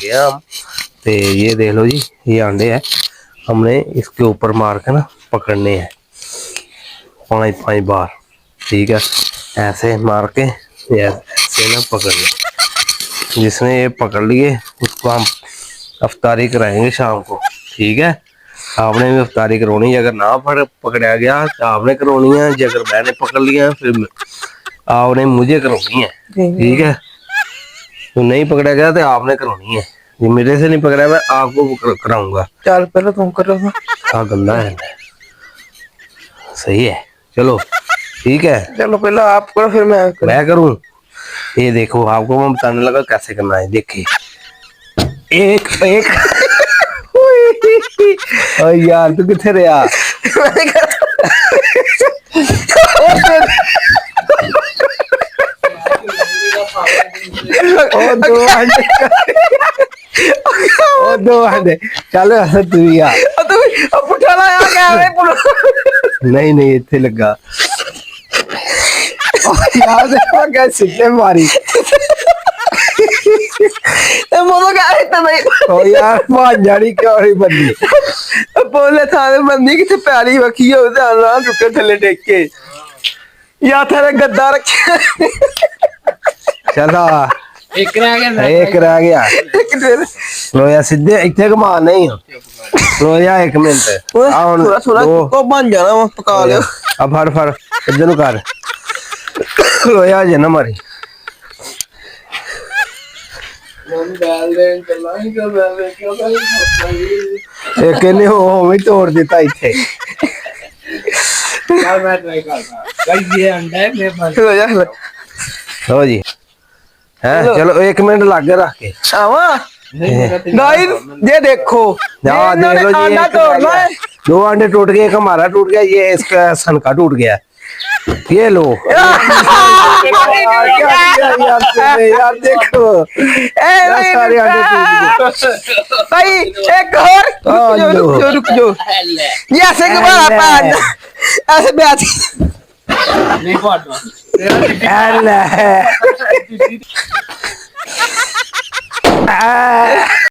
गए हम। तो ये देख लो जी, ये अंडे है, हमने इसके ऊपर मार के ना पकड़ने हैं 5 बार। ठीक है, ऐसे मार के ऐसे ना पकड़ने। जिसने ये पकड़ लिए उसको हम अफ्तारी कराएंगे शाम को। ठीक है, आपने भी अफ्तारी करवानी है। अगर ना पकड़ा गया तो आपने करवानी है, अगर मैंने पकड़ लिया फिर आपने मुझे करवानी है। ठीक है, तो नहीं पकड़ा गया तो आपने करवानी है। ये मेरे से नहीं पकड़ा, मैं आपको कराऊंगा। चल पहले तुम करो। हाँ गंदा है, सही है, चलो ठीक है। चलो पहले आप करो फिर मैं करूं। ये देखो, आपको मैं बताने लगा कैसे करना है। देखिए, एक एक ओ यार तू किथे रहा? ओ दो अंडे, ओ दो अंडे, चल तू यार। पुठा लाया क्या? नहीं नहीं, इतने लगा यार, देखो क्या सीधे मारी। ओ यार भांजाड़ी क्यों नहीं बनी? बोले थाने बंदी किथे प्यारी वखी हो टुटे थले टेक के या थारे गद्दा रखे। चलो एक रह गया, एक रह गया। लो यार सीधे इतने घुमा नहीं। लो यार एक मिनट, थोड़ा थोड़ा को बन जाना वो पका लियो। अब फड़ फड़ इधर नु कर। लो यार जे ना मारी। एक ने हो भी तोड़ देता इथे। यार मैं ट्राई करता गाइस, ये अंडा है मेरे पास। लो जी, है चलो 1 मिनट लग रख के आवा गाइस ये देखो, यार देख लो जी, अंडा तोड़ना है। 2 अंडे टूट गए, एक हमारा टूट गया, ये इसका सन का टूट गया। ये लो यार देखो, सारे अंडे टूट गए भाई एक और रुक जो ये ऐसे घुमाना ऐसे बैठ नहीं पाटवा अल्लाह